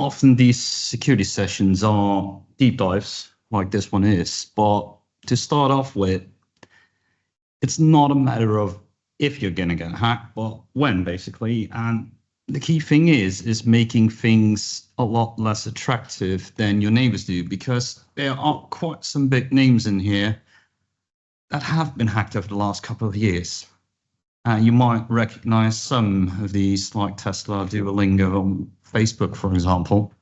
often these security sessions are deep dives like this one is, but to start off with, it's not a matter of if you're going to get hacked, but when, basically. And the key thing is making things a lot less attractive than your neighbors do, because there are quite some big names in here that have been hacked over the last couple of years. You might recognize some of these, like Tesla, Duolingo, on Facebook, for example.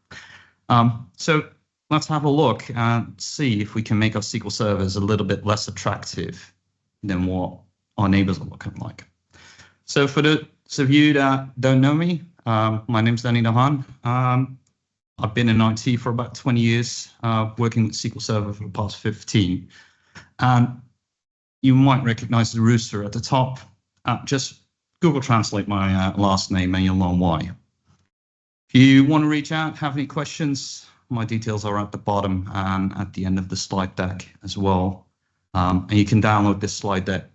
So let's have a look and see if we can make our SQL servers a little bit less attractive than what our neighbors are looking like. So for those of you that don't know me, my name's Haan. I've been in IT for about 20 years, working with SQL Server for the past 15. And you might recognize the rooster at the top. Just Google Translate my last name and you'll learn why. If you want to reach out, have any questions, my details are at the bottom and at the end of the slide deck as well. And you can download this slide deck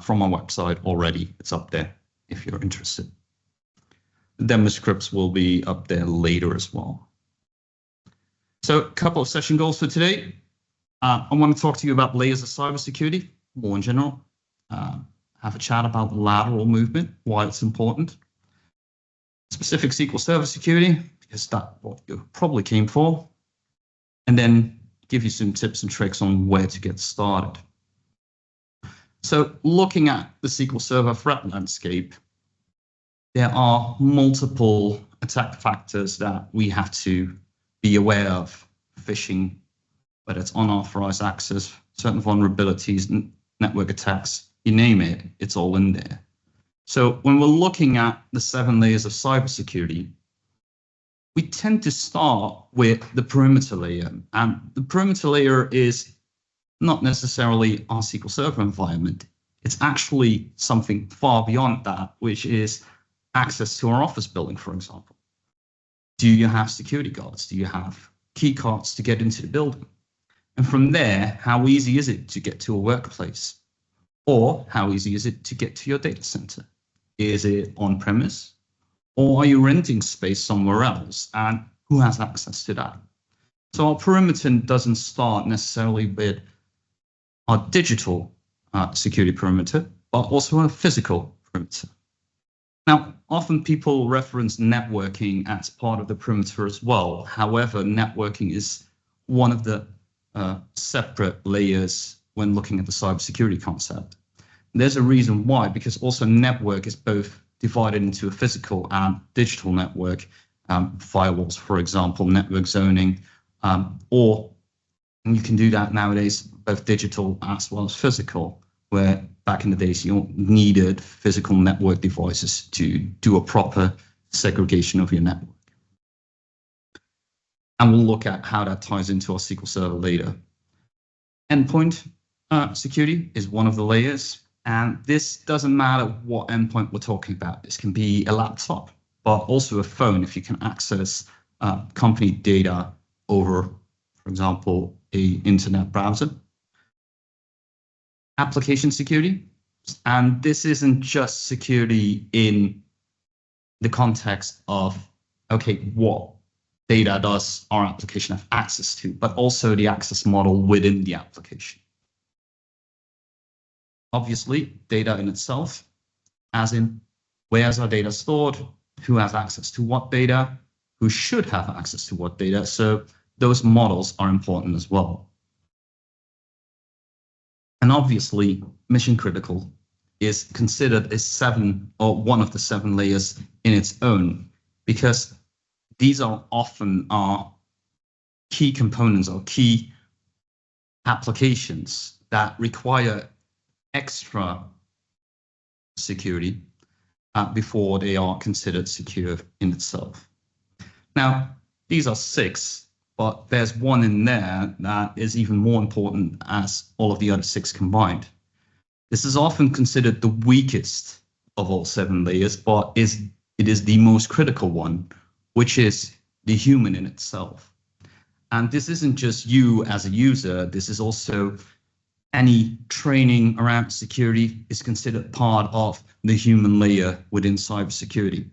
from our website already. It's up there if you're interested. The demo scripts will be up there later as well. So a couple of session goals for today. I want to talk to you about layers of cybersecurity, more in general. Have a chat about lateral movement, why it's important. Specific SQL Server security, because that's what you probably came for. And then give you some tips and tricks on where to get started. So looking at the SQL Server threat landscape, there are multiple attack factors that we have to be aware of. Phishing, whether it's unauthorized access, certain vulnerabilities, network attacks, you name it, it's all in there. So when we're looking at the 7 layers of cybersecurity, we tend to start with the perimeter layer. And the perimeter layer is not necessarily our SQL Server environment. It's actually something far beyond that, which is access to our office building, for example. Do you have security guards? Do you have key cards to get into the building? And from there, how easy is it to get to a workplace? Or how easy is it to get to your data center? Is it on premise? Or are you renting space somewhere else? And who has access to that? So our perimeter doesn't start necessarily with our digital security perimeter, but also a physical perimeter. Now, often people reference networking as part of the perimeter as well. However, networking is one of the separate layers when looking at the cybersecurity concept. There's a reason why, because also network is both divided into a physical and digital network, firewalls, for example, network zoning, or you can do that nowadays, both digital as well as physical, where back in the days you needed physical network devices to do a proper segregation of your network. And we'll look at how that ties into our SQL Server later. Endpoint security is one of the layers. And this doesn't matter what endpoint we're talking about. This can be a laptop, but also a phone if you can access company data over, for example, an internet browser. Application security. And this isn't just security in the context of, okay, what data does our application have access to, but also the access model within the application. Obviously, data in itself, as in where is our data stored, who has access to what data, who should have access to what data. So those models are important as well. And obviously, mission critical is considered a 7 or one of the 7 layers in its own, because these are often our key components or key applications that require extra security before they are considered secure in itself. Now, these are 6, but there's one in there that is even more important as all of the other 6 combined. This is often considered the weakest of all 7 layers, but it is the most critical one, which is the human in itself. And this isn't just you as a user, this is also any training around security is considered part of the human layer within cybersecurity.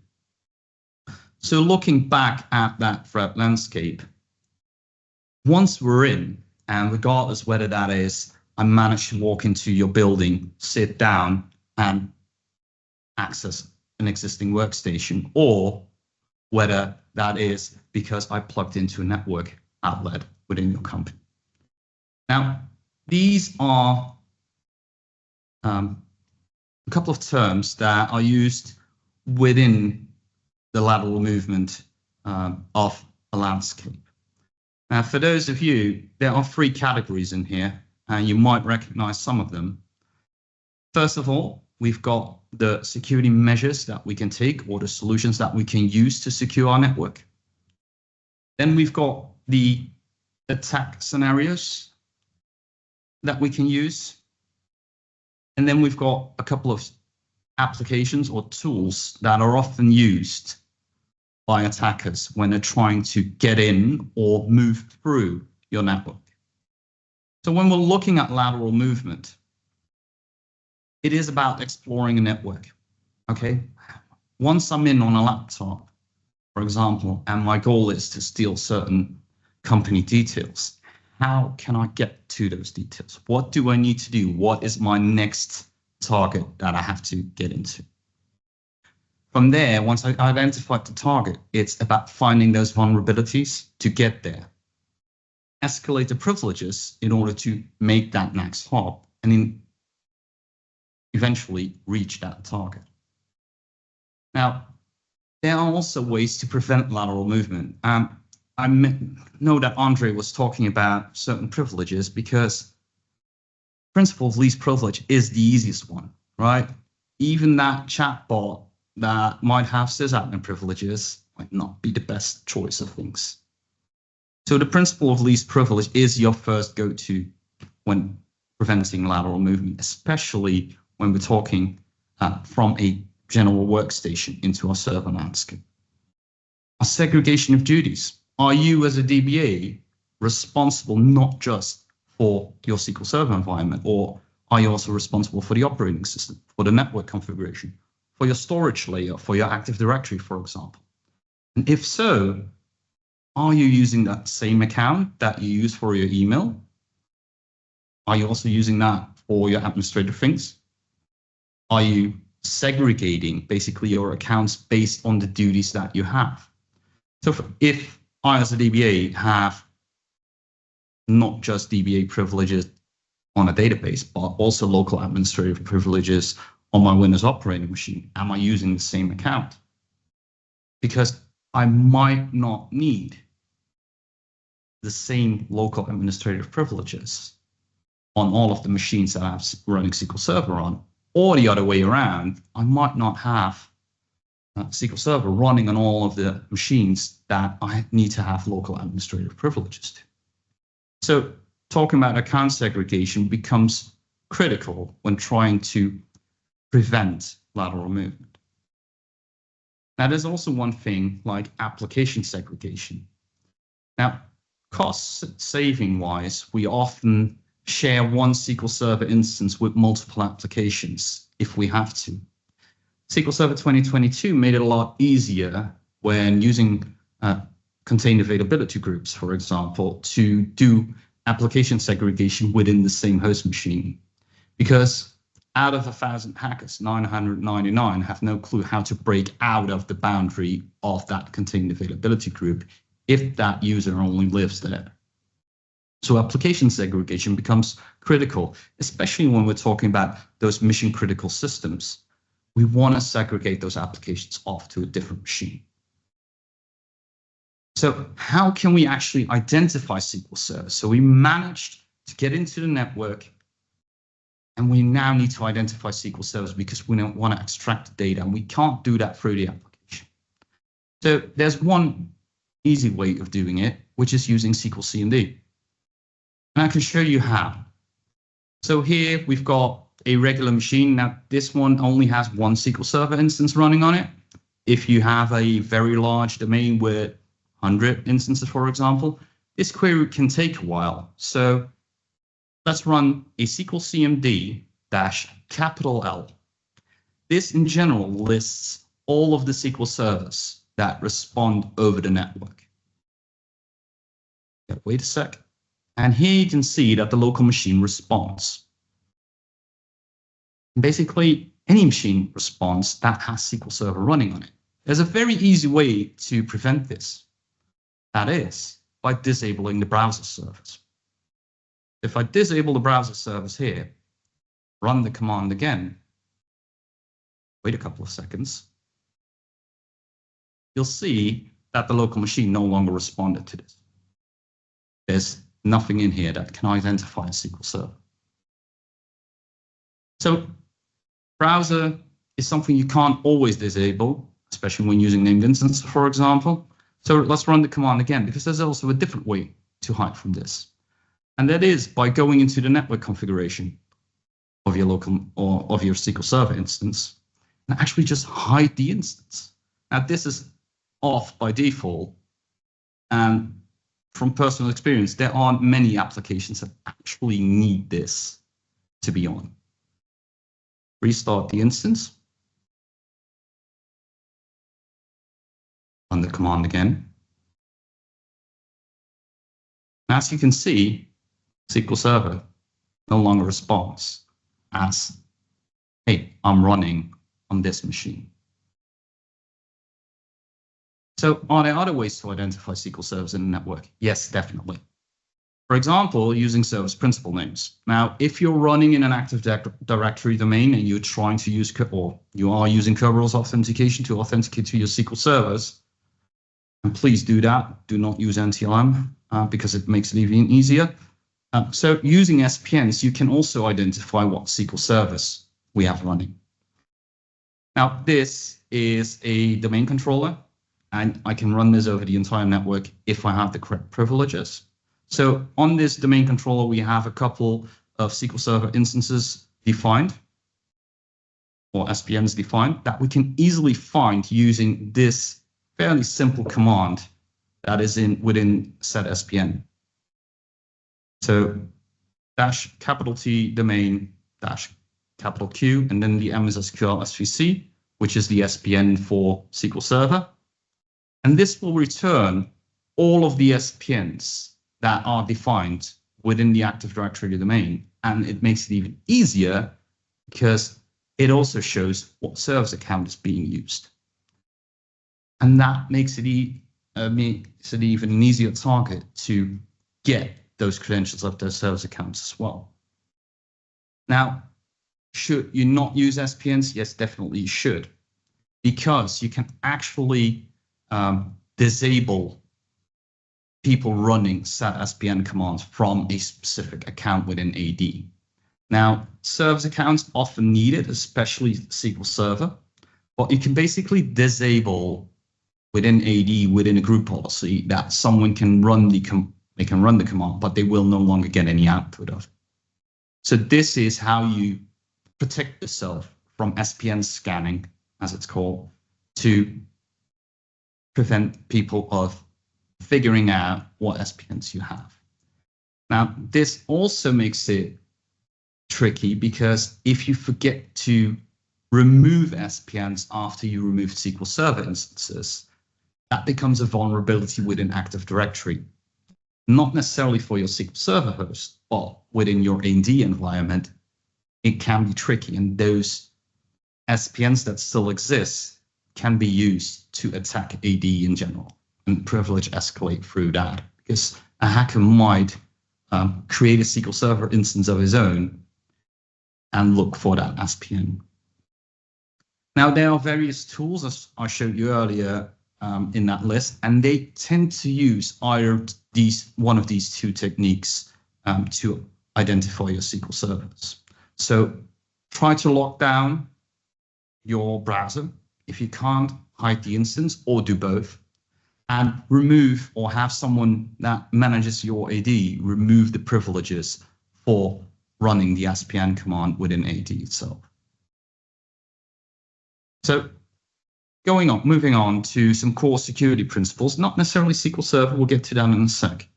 So looking back at that threat landscape, once we're in, and regardless whether that is I managed to walk into your building, sit down, and access an existing workstation, or whether that is because I plugged into a network outlet within your company. Now, these are a couple of terms that are used within the lateral movement of a landscape. Now, for those of you, there are 3 categories in here, and you might recognize some of them. First of all, we've got the security measures that we can take, or the solutions that we can use to secure our network. Then we've got the attack scenarios that we can use. And then we've got a couple of applications or tools that are often used by attackers when they're trying to get in or move through your network. So when we're looking at lateral movement, it is about exploring a network, okay? Once I'm in on a laptop, for example, and my goal is to steal certain company details, how can I get to those details? What do I need to do? What is my next target that I have to get into? From there, once I identified the target, it's about finding those vulnerabilities to get there. Escalate the privileges in order to make that next hop and eventually reach that target. Now, there are also ways to prevent lateral movement. I know that Andre was talking about certain privileges because principle of least privilege is the easiest one, right? Even that chatbot that might have sysadmin privileges might not be the best choice of things. So the principle of least privilege is your first go-to when preventing lateral movement, especially when we're talking from a general workstation into our server landscape. A segregation of duties. Are you as a DBA responsible not just for your SQL Server environment, or are you also responsible for the operating system, for the network configuration, for your storage layer, for your Active Directory, for example? And if so, are you using that same account that you use for your email? Are you also using that for your administrative things? Are you segregating basically your accounts based on the duties that you have? So if I as a DBA have not just DBA privileges on a database, but also local administrative privileges on my Windows operating machine, am I using the same account? Because I might not need the same local administrative privileges on all of the machines that I'm running SQL Server on, or the other way around, I might not have SQL Server running on all of the machines that I need to have local administrative privileges to. So talking about account segregation becomes critical when trying to prevent lateral movement. Now, there's also one thing like application segregation. Now, cost saving wise, we often share one SQL Server instance with multiple applications if we have to. SQL Server 2022 made it a lot easier when using contained availability groups, for example, to do application segregation within the same host machine. Because out of 1,000 hackers, 999 have no clue how to break out of the boundary of that contained availability group if that user only lives there. So application segregation becomes critical, especially when we're talking about those mission critical systems. We want to segregate those applications off to a different machine. So how can we actually identify SQL Server? So we managed to get into the network, and we now need to identify SQL servers because we don't want to extract the data, and we can't do that through the application. So there's one easy way of doing it, which is using SQL CMD. And I can show you how. So here we've got a regular machine. Now this one only has one SQL Server instance running on it. If you have a very large domain with 100 instances, for example, this query can take a while. So let's run a SQL CMD -L. This in general lists all of the SQL servers that respond over the network. Yeah, wait a sec. And here you can see that the local machine responds. Basically, any machine responds that has SQL Server running on it. There's a very easy way to prevent this. That is by disabling the browser service. If I disable the browser service here, run the command again, wait a couple of seconds, you'll see that the local machine no longer responded to this. There's nothing in here that can identify a SQL Server. So browser is something you can't always disable, especially when using named instance, for example. So let's run the command again, because there's also a different way to hide from this. And that is by going into the network configuration of your local or of your SQL Server instance and actually just hide the instance. Now this is off by default, and from personal experience, there aren't many applications that actually need this to be on. Restart the instance. Run the command again. As you can see, SQL Server no longer responds as, hey, I'm running on this machine. So are there other ways to identify SQL servers in a network? Yes, definitely. For example, using service principal names. Now, if you're running in an Active Directory domain and you're trying to use, or you are using Kerberos authentication to authenticate to your SQL servers, and please do that. Do not use NTLM because it makes it even easier. So using SPNs, you can also identify what SQL servers we have running. Now, this is a domain controller, and I can run this over the entire network if I have the correct privileges. So on this domain controller, we have a couple of SQL Server instances defined, or SPNs defined, that we can easily find using this fairly simple command that is within set SPN. So -T domain -Q, and then the M is SQL SVC, which is the SPN for SQL Server. And this will return all of the SPNs that are defined within the Active Directory domain. And it makes it even easier because it also shows what service account is being used. And that makes it even an easier target to get those credentials of those service accounts as well. Now, should you not use SPNs? Yes, definitely you should, because you can actually disable people running set SPN commands from a specific account within AD. Now, service accounts often needed, especially SQL Server, but you can basically disable within AD, within a group policy, that someone can run the command, but they will no longer get any output of it. So this is how you protect yourself from SPN scanning, as it's called, to prevent people of figuring out what SPNs you have. Now, this also makes it tricky because if you forget to remove SPNs after you remove SQL Server instances, that becomes a vulnerability within Active Directory. Not necessarily for your SQL Server host, but within your AD environment, it can be tricky. And those SPNs that still exist can be used to attack AD in general and privilege escalate through that, because a hacker might create a SQL Server instance of his own and look for that SPN. Now, there are various tools, as I showed you earlier, in that list, and they tend to use either one of these two techniques to identify your SQL servers. So try to lock down your browser. If you can't, hide the instance, or do both, and remove, or have someone that manages your AD remove the privileges for running the SPN command within AD itself. So moving on to some core security principles, not necessarily SQL Server, we'll get to that in a sec.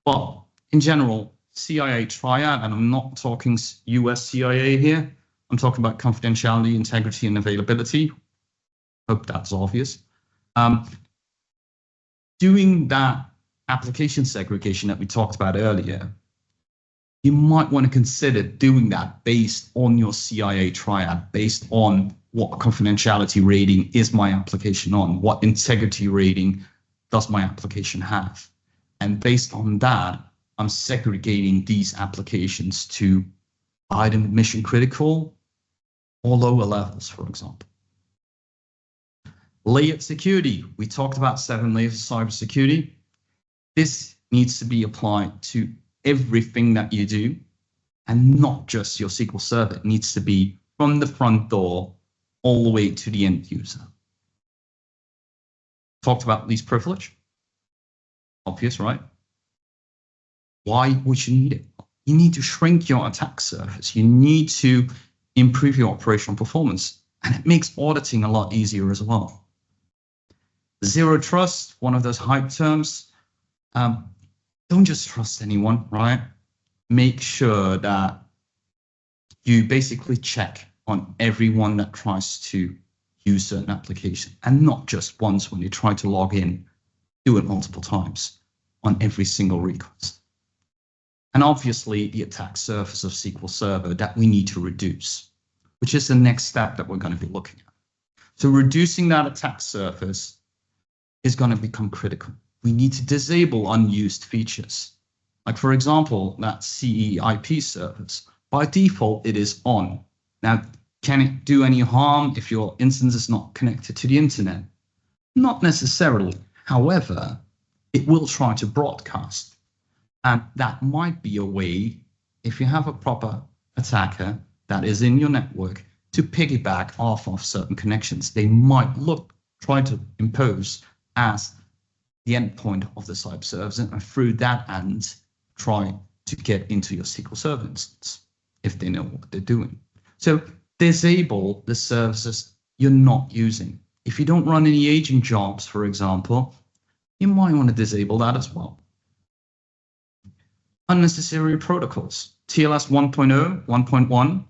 But in general, CIA triad, and I'm not talking US CIA here, I'm talking about confidentiality, integrity, and availability. Hope that's obvious. doing that application segregation that we talked about earlier, you might want to consider doing that based on your CIA triad, based on what confidentiality rating is my application on, what integrity rating does my application have. And based on that, I'm segregating these applications to either mission critical or lower levels, for example. Layered security. We talked about 7 layers of cybersecurity. This needs to be applied to everything that you do and not just your SQL Server. It needs to be from the front door all the way to the end user. Talked about least privilege. Obvious, right? Why would you need it? You need to shrink your attack surface. You need to improve your operational performance, and it makes auditing a lot easier as well. Zero trust, one of those hype terms. Don't just trust anyone, right? Make sure that you basically check on everyone that tries to use certain application, and not just once when you try to log in. Do it multiple times on every single request. And obviously the attack surface of SQL Server that we need to reduce, which is the next step that we're going to be looking at. So reducing that attack surface is going to become critical. We need to disable unused features. Like, for example, that CEIP service. By default, it is on. Now, can it do any harm if your instance is not connected to the internet? Not necessarily. However, it will try to broadcast. And that might be a way, if you have a proper attacker that is in your network, to piggyback off of certain connections. They might try to impose as the endpoint of the cyber service, and through that end, try to get into your SQL Server instance if they know what they're doing. So disable the services you're not using. If you don't run any agent jobs, for example, you might want to disable that as well. Unnecessary protocols, TLS 1.0, 1.1.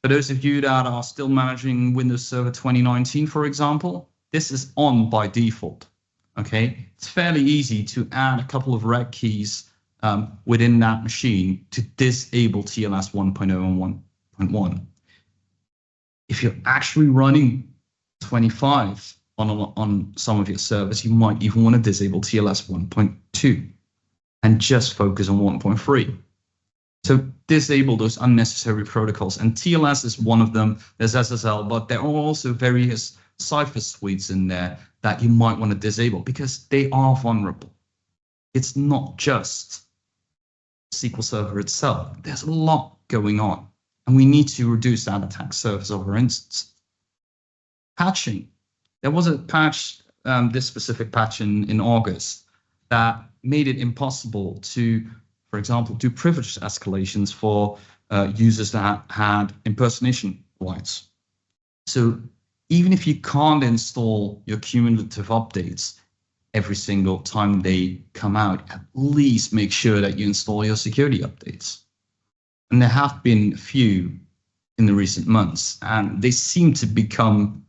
For those of you that are still managing Windows Server 2019, for example, this is on by default. Okay, it's fairly easy to add a couple of reg keys within that machine to disable TLS 1.0 and 1.1. If you're actually running 25 on some of your servers, you might even want to disable TLS 1.2 and just focus on 1.3. So disable those unnecessary protocols, and TLS is one of them. There's SSL, but there are also various cipher suites in there that you might want to disable because they are vulnerable. It's not just SQL Server itself. There's a lot going on, and we need to reduce that attack surface of our instance. Patching. There was a patch, this specific patch in August, that made it impossible to, for example, do privilege escalations for users that had impersonation rights. So even if you can't install your cumulative updates every single time they come out, at least make sure that you install your security updates. And there have been a few in the recent months, and they seem to become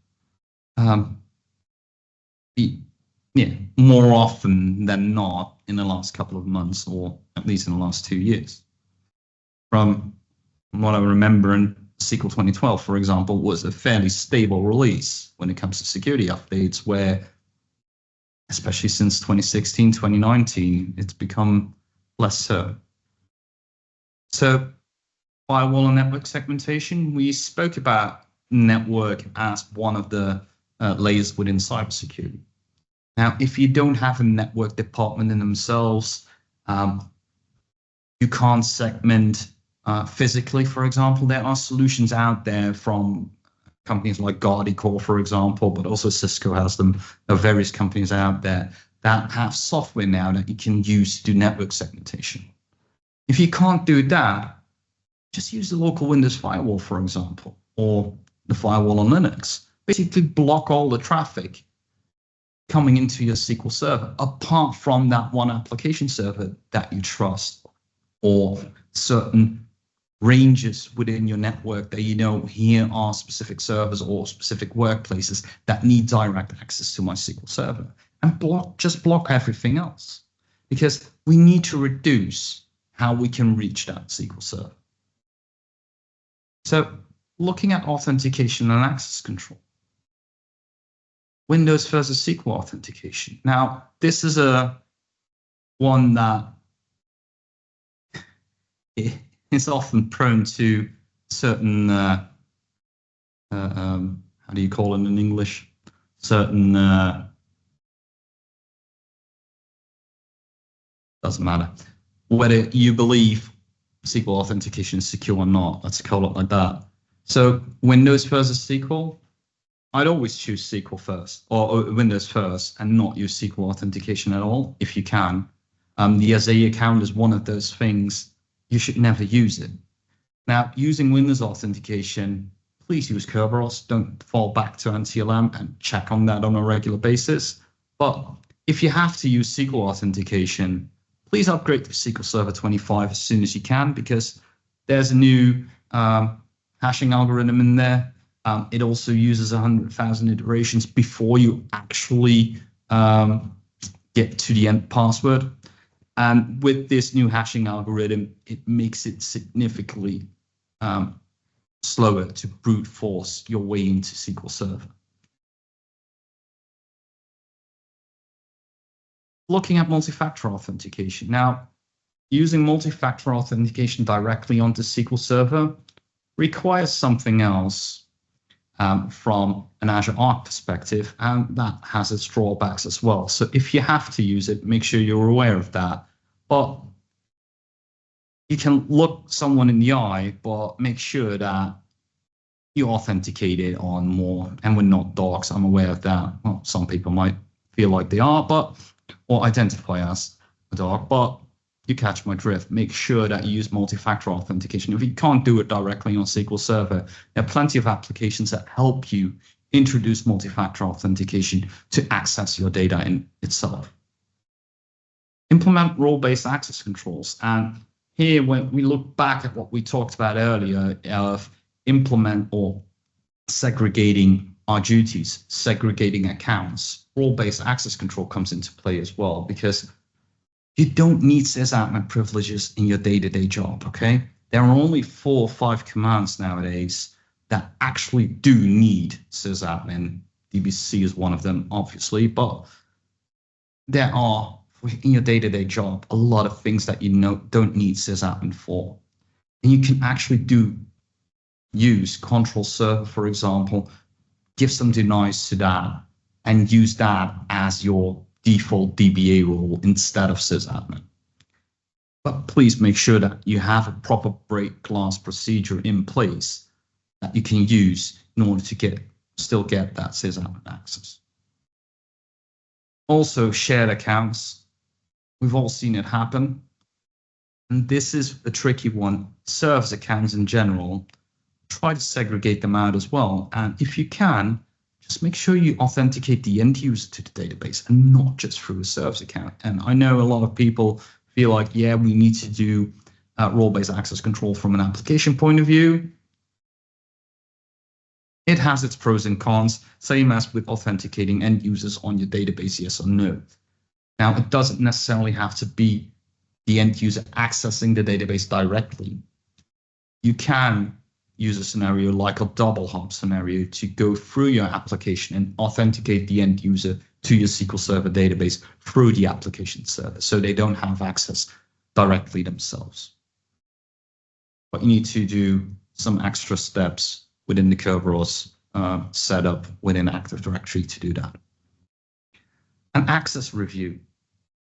more often than not in the last couple of months, or at least in the last 2 years. From what I remember, in SQL 2012, for example, was a fairly stable release when it comes to security updates, where, especially since 2016, 2019, it's become less so. So firewall and network segmentation, we spoke about network as one of the layers within cybersecurity. Now, if you don't have a network department in themselves, you can't segment physically, for example. There are solutions out there from companies like Guardicore, for example, but also Cisco has them. There are various companies out there that have software now that you can use to do network segmentation. If you can't do that, just use the local Windows firewall, for example, or the firewall on Linux. Basically block all the traffic coming into your SQL Server, apart from that one application server that you trust, or certain ranges within your network that you know here are specific servers or specific workplaces that need direct access to my SQL Server. and just block everything else, because we need to reduce how we can reach that SQL Server. So looking at authentication and access control. Windows versus SQL authentication. Now, this is one that is often prone to certain, how do you call it in English? Certain, doesn't matter. Whether you believe SQL authentication is secure or not, let's call it like that. So Windows versus SQL, I'd always choose SQL first, or Windows first, and not use SQL authentication at all if you can. The SA account is one of those things you should never use it. Now, using Windows authentication, please use Kerberos. Don't fall back to anti-alarm and check on that on a regular basis. But if you have to use SQL authentication, please upgrade to SQL Server 25 as soon as you can, because there's a new hashing algorithm in there. It also uses 100,000 iterations before you actually get to the end password. And with this new hashing algorithm, it makes it significantly slower to brute force your way into SQL Server. Looking at multi-factor authentication. Now, using multi-factor authentication directly onto SQL Server requires something else from an Azure Arc perspective, and that has its drawbacks as well. So if you have to use it, make sure you're aware of that. But you can look someone in the eye, but make sure that you authenticate it on more, and we're not dogs, I'm aware of that. Well, some people might feel like they are, or identify as a dog, but you catch my drift. Make sure that you use multi-factor authentication. If you can't do it directly on SQL Server, there are plenty of applications that help you introduce multi-factor authentication to access your data in itself. Implement role-based access controls. And here, when we look back at what we talked about earlier of implement or segregating our duties, segregating accounts, role-based access control comes into play as well, because you don't need sysadmin privileges in your day-to-day job, okay? There are only 4 or 5 commands nowadays that actually do need sysadmin. DBC is one of them, obviously, but there are, in your day-to-day job, a lot of things that you don't need sysadmin for. And you can actually use control server, for example, give some denies to that, and use that as your default DBA role instead of sysadmin. But please make sure that you have a proper break glass procedure in place that you can use in order to still get that sysadmin access. Also, shared accounts. We've all seen it happen. And this is a tricky one. Service accounts in general, try to segregate them out as well. And if you can, just make sure you authenticate the end user to the database and not just through a service account. And I know a lot of people feel like, yeah, we need to do role-based access control from an application point of view. It has its pros and cons, same as with authenticating end users on your database, yes or no. Now, it doesn't necessarily have to be the end user accessing the database directly. You can use a scenario like a double hop scenario to go through your application and authenticate the end user to your SQL Server database through the application server, so they don't have access directly themselves. But you need to do some extra steps within the Kerberos setup within Active Directory to do that. An access review.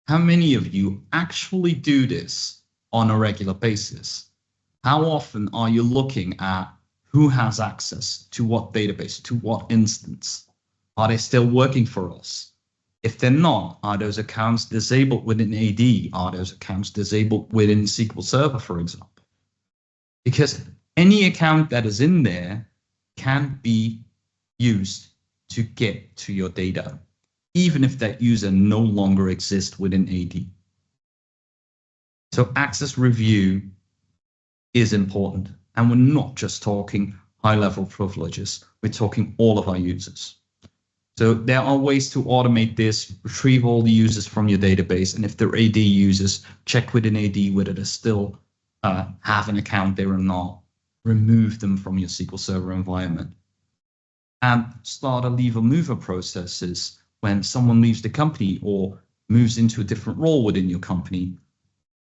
How many of you actually do this on a regular basis? How often are you looking at who has access to what database, to what instance? Are they still working for us? If they're not, are those accounts disabled within AD? Are those accounts disabled within SQL Server, for example? Because any account that is in there can be used to get to your data, even if that user no longer exists within AD. So access review is important. And we're not just talking high-level privileges, we're talking all of our users. So there are ways to automate this, retrieve all the users from your database, and if they're AD users, check within AD whether they still have an account there or not. Remove them from your SQL Server environment. And start a leave or mover processes when someone leaves the company or moves into a different role within your company.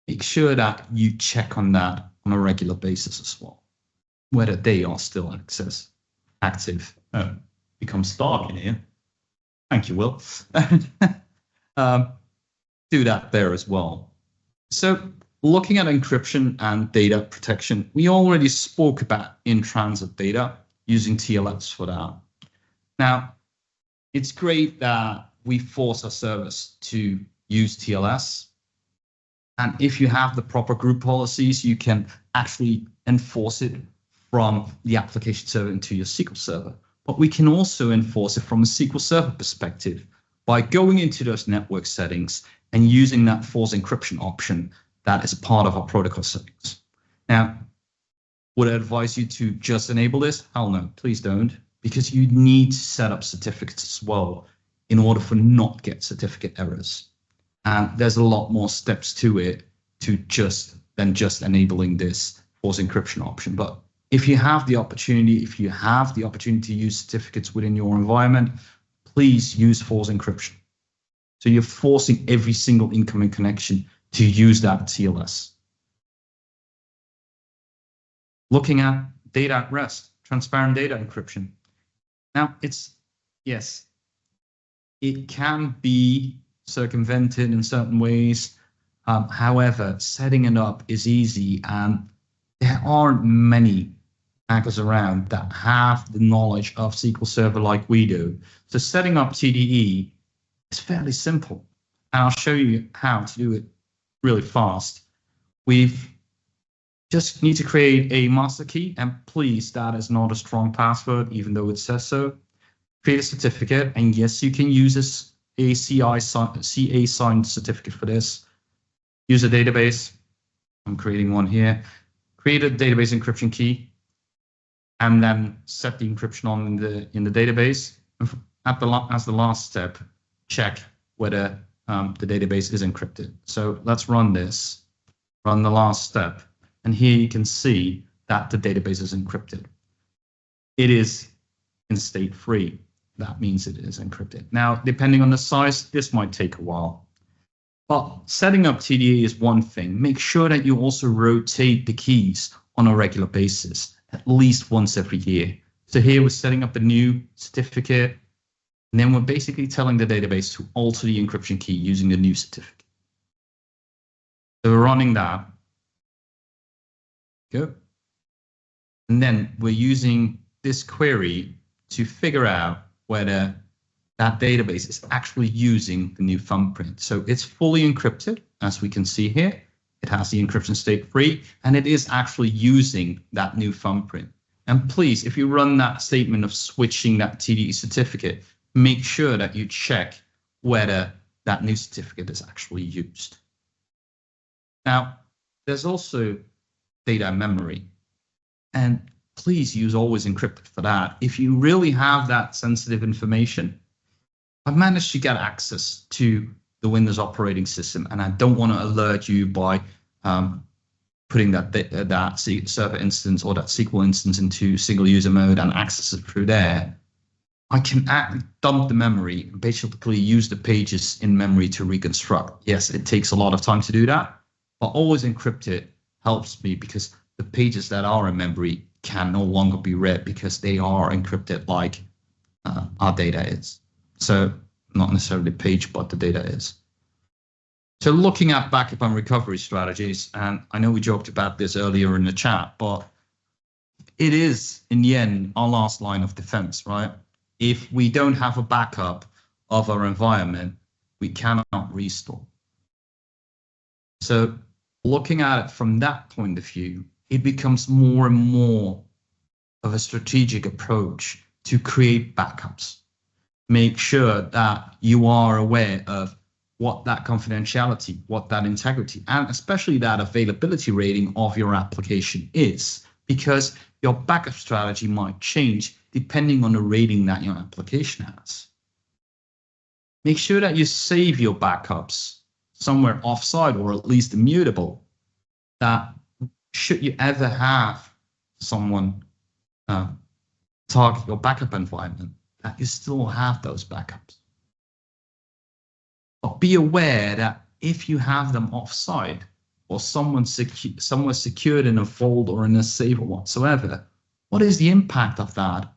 Make sure that you check on that on a regular basis as well, whether they are still active. Becomes dark in here. Thank you, Will. Do that there as well. So looking at encryption and data protection, we already spoke about in-transit data using TLS for that. Now, it's great that we force our servers to use TLS. And if you have the proper group policies, you can actually enforce it from the application server into your SQL Server. But we can also enforce it from a SQL Server perspective by going into those network settings and using that force encryption option that is part of our protocol settings. Now, would I advise you to just enable this? Hell no, please don't, because you need to set up certificates as well in order for not to get certificate errors. And there's a lot more steps to it than just enabling this force encryption option. But if you have the opportunity, to use certificates within your environment, please use force encryption. So you're forcing every single incoming connection to use that TLS. Looking at data at rest, transparent data encryption. Now, yes, it can be circumvented in certain ways. However, setting it up is easy, and there aren't many hackers around that have the knowledge of SQL Server like we do. So setting up TDE is fairly simple, and I'll show you how to do it really fast. We've just need to create a master key, and please, that is not a strong password, even though it says so. Create a certificate, and yes, you can use a CA signed certificate for this. Use a database. I'm creating one here. Create a database encryption key, and then set the encryption on in the database. As the last step, check whether the database is encrypted. So let's run this. Run the last step, and here you can see that the database is encrypted. It is in state free. That means it is encrypted. Now, depending on the size, this might take a while. But setting up TDE is one thing. Make sure that you also rotate the keys on a regular basis, at least once every year. So here we're setting up a new certificate, and then we're basically telling the database to alter the encryption key using the new certificate. So we're running that. Go. And then we're using this query to figure out whether that database is actually using the new thumbprint. So it's fully encrypted, as we can see here. It has the encryption state free, and it is actually using that new thumbprint. And please, if you run that statement of switching that TDE certificate, make sure that you check whether that new certificate is actually used. Now, there's also data memory, and please use always encrypted for that. If you really have that sensitive information, I've managed to get access to the Windows operating system, and I don't want to alert you by putting that server instance or that SQL instance into single user mode and access it through there. I can dump the memory and basically use the pages in memory to reconstruct. Yes, it takes a lot of time to do that, but always encrypted helps me because the pages that are in memory can no longer be read because they are encrypted like our data is. So not necessarily the page, but the data is. So looking at backup and recovery strategies, and I know we joked about this earlier in the chat, but it is in the end our last line of defense, right? If we don't have a backup of our environment, we cannot restore. So looking at it from that point of view, it becomes more and more of a strategic approach to create backups. Make sure that you are aware of what that confidentiality, what that integrity, and especially that availability rating of your application is, because your backup strategy might change depending on the rating that your application has. make sure that you save your backups somewhere offsite or at least immutable, that should you ever have someone target your backup environment, that you still have those backups. But be aware that if you have them offsite or somewhere secured in a vault or in a safe or whatsoever, what is the impact of that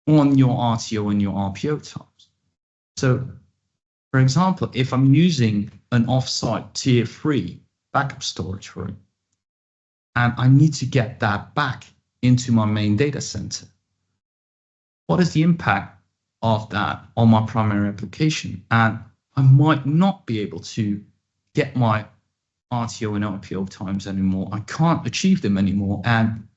on your RTO and your RPO times? So, for example, if I'm using an offsite tier 3 backup storage room, and I need to get that back into my main data center, what is the impact of that on my primary application? And I might not be able to get my RTO and RPO times anymore. I can't achieve them anymore. And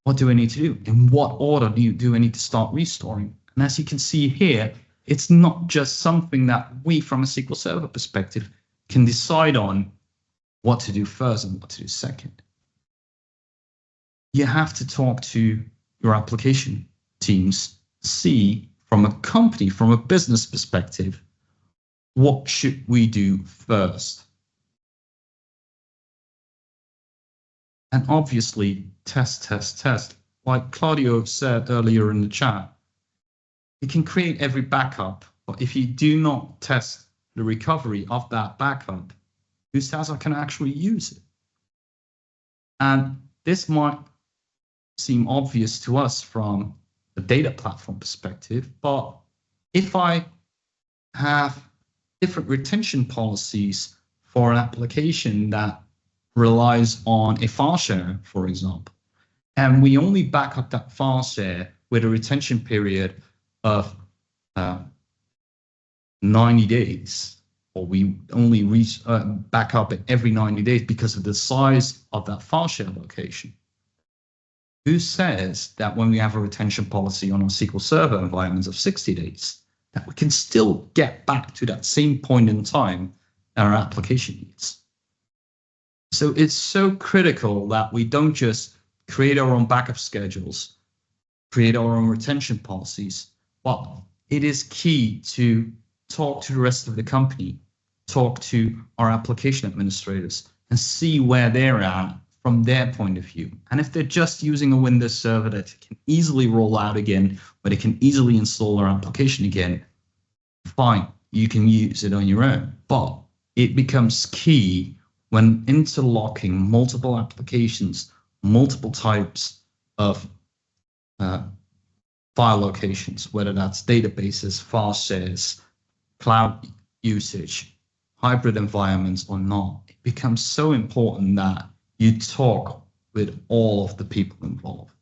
what do I need to do? In what order do I need to start restoring? And as you can see here, it's not just something that we, from a SQL Server perspective, can decide on what to do first and what to do second. You have to talk to your application teams, see from a company, from a business perspective, what should we do first? And obviously, test. Like Claudio said earlier in the chat, you can create every backup, but if you do not test the recovery of that backup, who says I can actually use it? And this might seem obvious to us from the data platform perspective, but if I have different retention policies for an application that relies on a file share, for example, and we only back up that file share with a retention period of 90 days, or we only back up it every 90 days because of the size of that file share location. Who says that when we have a retention policy on our SQL Server environments of 60 days, that we can still get back to that same point in time our application needs? So it's so critical that we don't just create our own backup schedules, create our own retention policies, but it is key to talk to the rest of the company, talk to our application administrators, and see where they're at from their point of view. And if they're just using a Windows server that can easily roll out again, but it can easily install their application again, fine, you can use it on your own. But it becomes key when interlocking multiple applications, multiple types of file locations, whether that's databases, file shares, cloud usage, hybrid environments or not. It becomes so important that you talk with all of the people involved.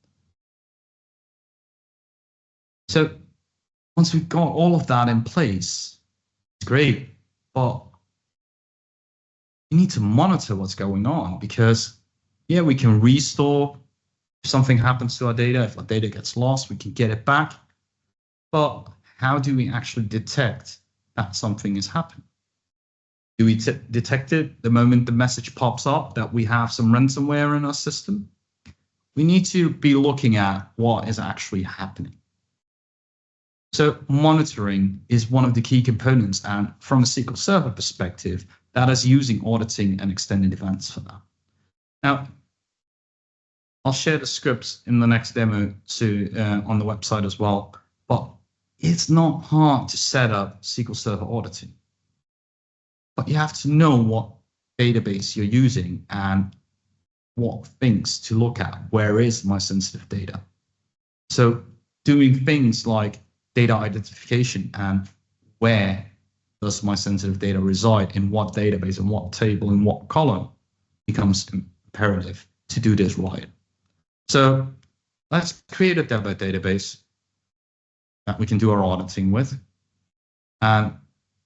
So once we've got all of that in place, it's great, but you need to monitor what's going on, because yeah, we can restore if something happens to our data. If our data gets lost, we can get it back. But how do we actually detect that something is happening? Do we detect it the moment the message pops up that we have some ransomware in our system? We need to be looking at what is actually happening. So monitoring is one of the key components, and from a SQL Server perspective, that is using auditing and extended events for that. Now, I'll share the scripts in the next demo on the website as well, but it's not hard to set up SQL Server auditing. But you have to know what database you're using and what things to look at. Where is my sensitive data? So doing things like data identification and where does my sensitive data reside, in what database, in what table, in what column, becomes imperative to do this right. So let's create a demo database that we can do our auditing with. And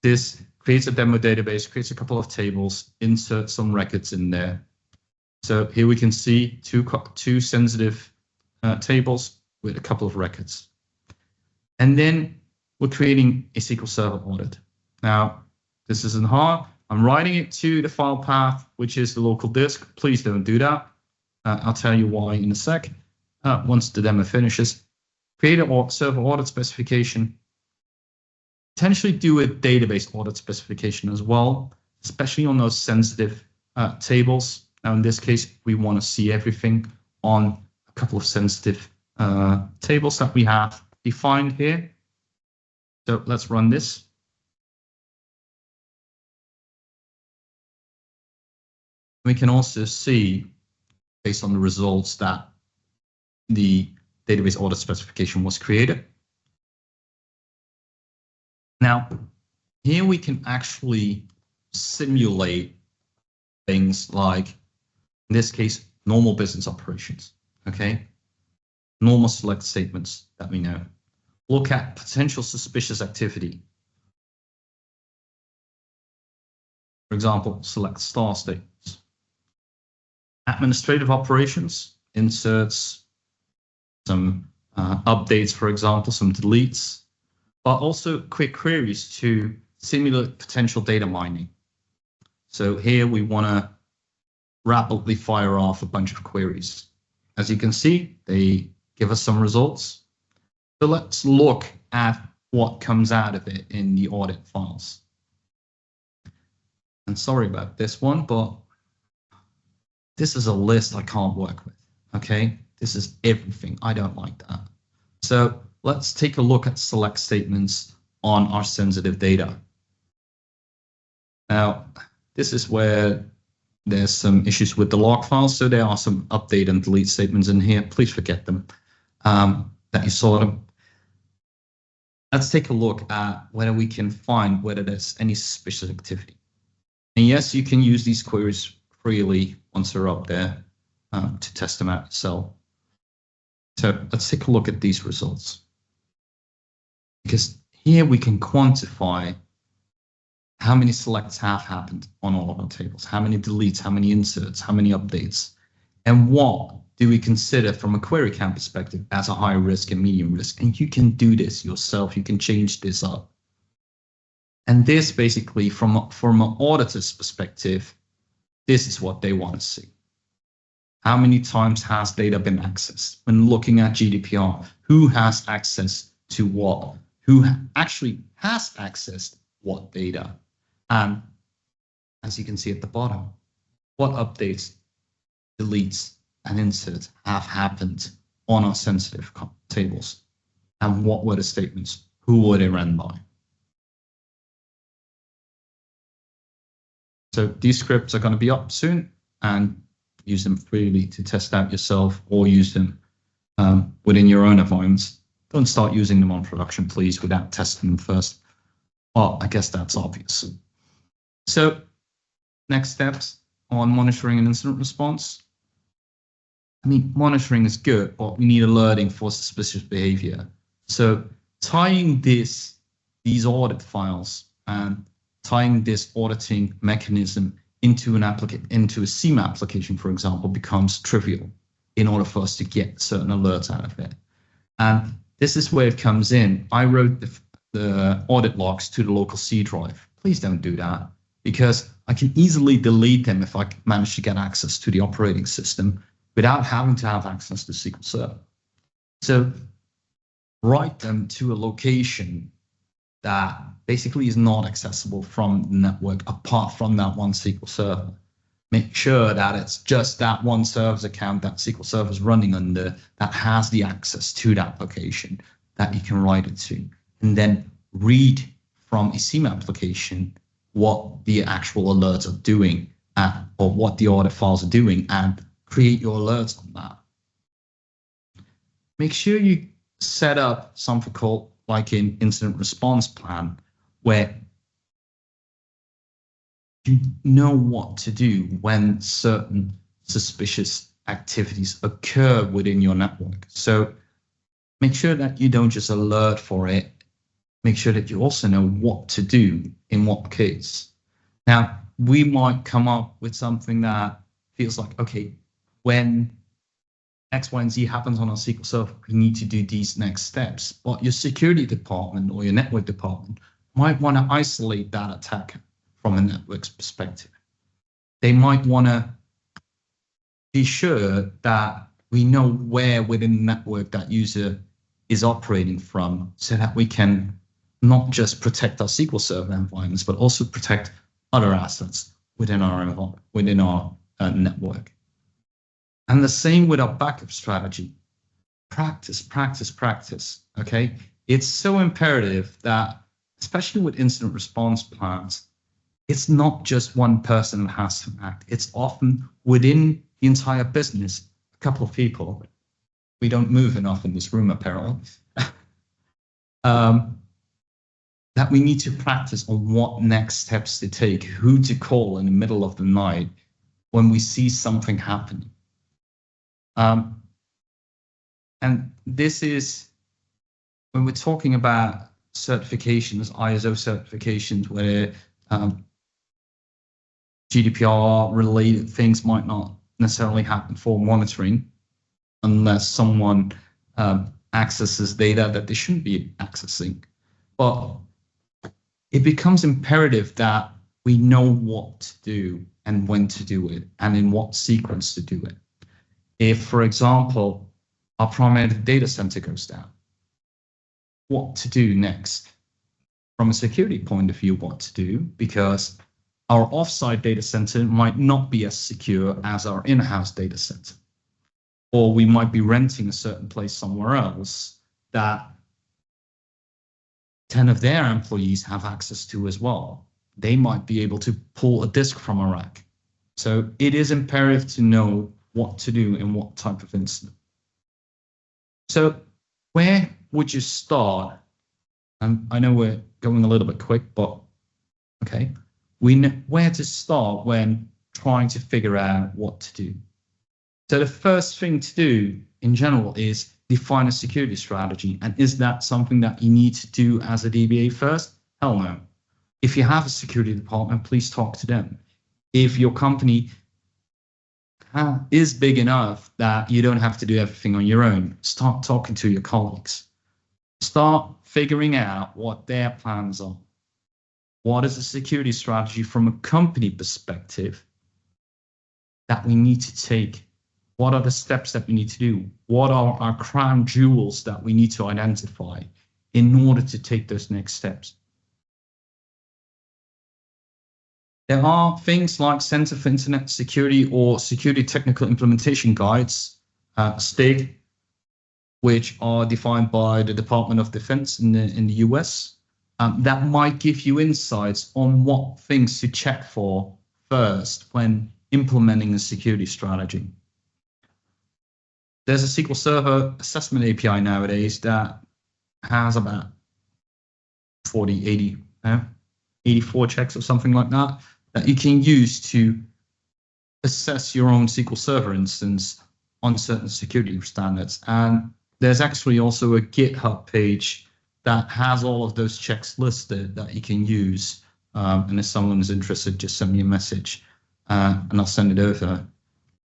this creates a demo database, creates a couple of tables, insert some records in there. So here we can see two sensitive tables with a couple of records. And then we're creating a SQL Server audit. Now, this isn't hard. I'm writing it to the file path, which is the local disk. Please don't do that. I'll tell you why in a sec. Once the demo finishes, create a server audit specification. potentially do a database audit specification as well, especially on those sensitive tables. Now, in this case, we want to see everything on a couple of sensitive tables that we have defined here. So let's run this. We can also see, based on the results, that the database audit specification was created. Now, here we can actually simulate things like, in this case, normal business operations, okay? Normal select statements that we know. Look at potential suspicious activity. For example, select star statements. Administrative operations, inserts, some updates, for example, some deletes, but also quick queries to simulate potential data mining. So here we want to rapidly fire off a bunch of queries. As you can see, they give us some results. So let's look at what comes out of it in the audit files. And sorry about this one, but this is a list I can't work with, okay? This is everything. I don't like that. So let's take a look at select statements on our sensitive data. Now, this is where there's some issues with the log files. So there are some update and delete statements in here. Please forget them, that you saw them. Let's take a look at whether we can find whether there's any suspicious activity. And yes, you can use these queries freely once they're up there to test them out yourself. So let's take a look at these results. Because here we can quantify how many selects have happened on all of our tables, how many deletes, how many inserts, how many updates, and what do we consider from a query count perspective as a high risk and medium risk. And you can do this yourself. You can change this up. And this basically, from an auditor's perspective, this is what they want to see. How many times has data been accessed? When looking at GDPR, who has access to what? Who actually has accessed what data? And as you can see at the bottom, what updates, deletes, and inserts have happened on our sensitive tables? And what were the statements? Who were they run by? So these scripts are going to be up soon, and use them freely to test out yourself, or use them within your own environments. Don't start using them on production, please, without testing them first. Well, I guess that's obvious. So next steps on monitoring and incident response. I mean, monitoring is good, but we need alerting for suspicious behavior. So tying these audit files and tying this auditing mechanism into a SIEM application, for example, becomes trivial in order for us to get certain alerts out of it. And this is where it comes in. I wrote the audit logs to the local C drive. Please don't do that, because I can easily delete them if I manage to get access to the operating system without having to have access to SQL Server. So write them to a location that basically is not accessible from the network apart from that one SQL Server. Make sure that it's just that one server's account that SQL Server is running under that has the access to that location that you can write it to. And then read from a SIEM application what the actual alerts are doing, or what the audit files are doing, and create your alerts on that. Make sure you set up something called like an incident response plan, where you know what to do when certain suspicious activities occur within your network. So make sure that you don't just alert for it. Make sure that you also know what to do in what case. Now, we might come up with something that feels like, okay, when X, Y, and Z happens on our SQL Server, we need to do these next steps. But your security department or your network department might want to isolate that attack from a network's perspective. They might want to be sure that we know where within the network that user is operating from, so that we can not just protect our SQL Server environments, but also protect other assets within our network. And the same with our backup strategy. Practice, practice, practice. Okay, it's so imperative that, especially with incident response plans, it's not just one person that has to act. It's often within the entire business, a couple of people. We don't move enough in this room, apparently. That we need to practice on what next steps to take, who to call in the middle of the night when we see something happening. And this is when we're talking about certifications, ISO certifications, where GDPR related things might not necessarily happen for monitoring unless someone accesses data that they shouldn't be accessing. But it becomes imperative that we know what to do and when to do it and in what sequence to do it. If, for example, our primary data center goes down, what to do next? From a security point of view, what to do, because our offsite data center might not be as secure as our in-house data center. Or we might be renting a certain place somewhere else that 10 of their employees have access to as well. They might be able to pull a disk from a rack. So it is imperative to know what to do in what type of incident. So where would you start? I know we're going a little bit quick, but okay. We know where to start when trying to figure out what to do. So the first thing to do in general is define a security strategy. And is that something that you need to do as a DBA first? Hell no. If you have a security department, please talk to them. If your company is big enough that you don't have to do everything on your own, start talking to your colleagues. Start figuring out what their plans are. What is the security strategy from a company perspective that we need to take? What are the steps that we need to do? What are our crown jewels that we need to identify in order to take those next steps? There are things like Center for Internet Security or Security Technical Implementation Guides, STIG, which are defined by the Department of Defense in the US. That might give you insights on what things to check for first when implementing a security strategy. There's a SQL Server assessment API nowadays that has about 84 checks or something like that you can use to assess your own SQL Server instance on certain security standards. And there's actually also a GitHub page that has all of those checks listed that you can use. And if someone is interested, just send me a message and I'll send it over,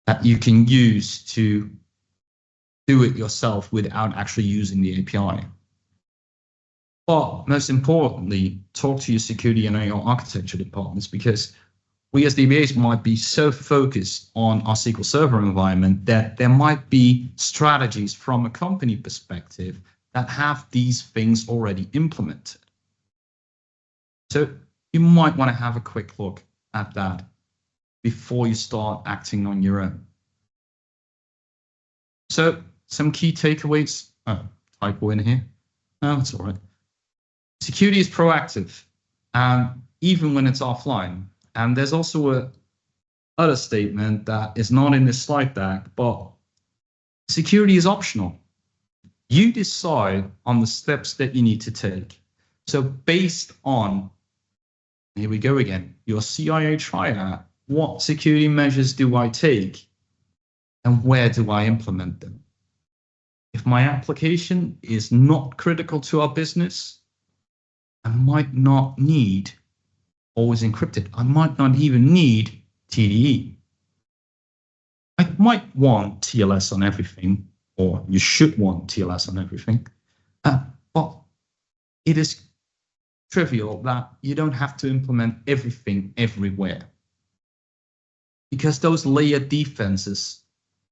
that you can use to do it yourself without actually using the API. But most importantly, talk to your security and your architecture departments, because we as DBAs might be so focused on our SQL Server environment that there might be strategies from a company perspective that have these things already implemented. So you might want to have a quick look at that before you start acting on your own. So some key takeaways. Oh, typo in here. No, that's all right. Security is proactive, even when it's offline. And there's also a other statement that is not in this slide deck, but security is optional. You decide on the steps that you need to take. So based on, here we go again, your CIO triad, what security measures do I take and where do I implement them? If my application is not critical to our business, I might not need always encrypted. I might not even need TDE. I might want TLS on everything, or you should want TLS on everything. But it is trivial that you don't have to implement everything everywhere, because those layered defenses,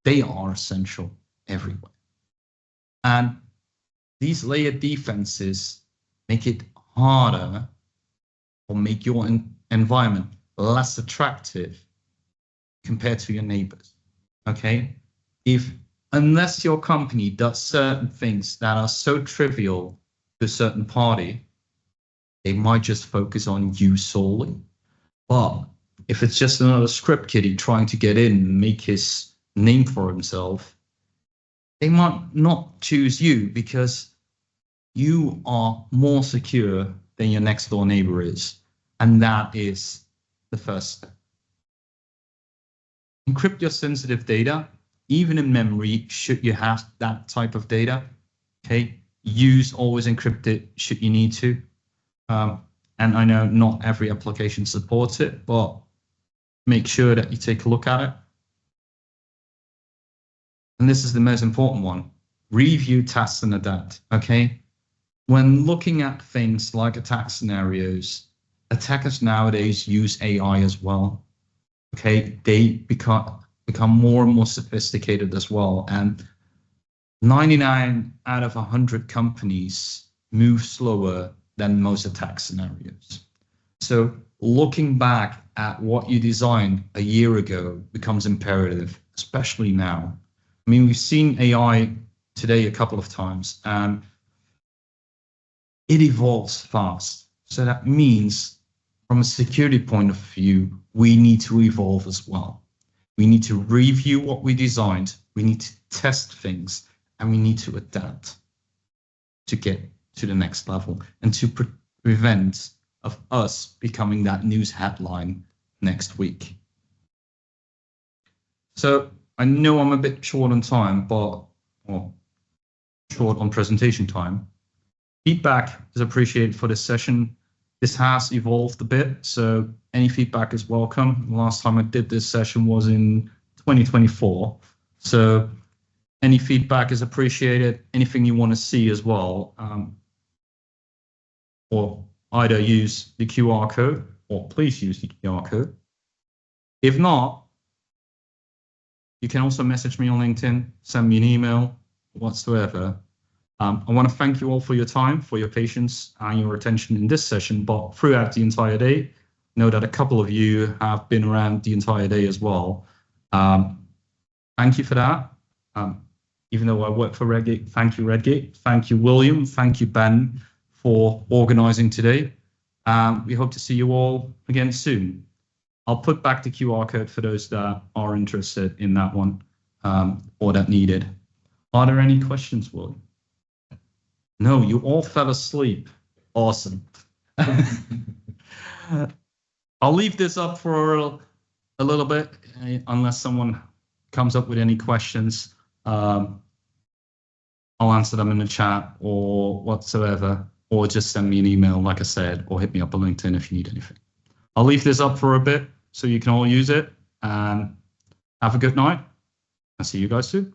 they are essential everywhere. And these layered defenses make it harder or make your environment less attractive compared to your neighbors. Okay? Unless your company does certain things that are so trivial to a certain party, they might just focus on you solely. But if it's just another script kiddie trying to get in and make his name for himself, they might not choose you because you are more secure than your next door neighbor is. And that is the first step. Encrypt your sensitive data, even in memory, should you have that type of data. Okay, always encrypt it should you need to. And I know not every application supports it, but make sure that you take a look at it. And this is the most important one. Review, test, and adapt. Okay, when looking at things like attack scenarios, attackers nowadays use AI as well. Okay, they become more and more sophisticated as well. And 99 out of 100 companies move slower than most attack scenarios. So looking back at what you designed a year ago becomes imperative, especially now. I mean, we've seen AI today a couple of times, and it evolves fast. So that means from a security point of view, we need to evolve as well. We need to review what we designed, we need to test things, and we need to adapt to get to the next level and to prevent of us becoming that news headline next week. So I know I'm a bit short on time, but short on presentation time. Feedback is appreciated for this session. This has evolved a bit, so any feedback is welcome. The last time I did this session was in 2024. So any feedback is appreciated. Anything you want to see as well, or either use the QR code or please use the QR code. If not, you can also message me on LinkedIn, send me an email, whatsoever. I want to thank you all for your time, for your patience and your attention in this session, but throughout the entire day. I know that a couple of you have been around the entire day as well. Thank you for that. Even though I work for Redgate, thank you, Redgate. Thank you, William. Thank you, Ben, for organizing today. We hope to see you all again soon. I'll put back the QR code for those that are interested in that one or that need it. Are there any questions, William? No, you all fell asleep. Awesome. I'll leave this up for a little bit, unless someone comes up with any questions. I'll answer them in the chat or whatsoever, or just send me an email, like I said, or hit me up on LinkedIn if you need anything. I'll leave this up for a bit so you can all use it, and have a good night. I'll see you guys soon.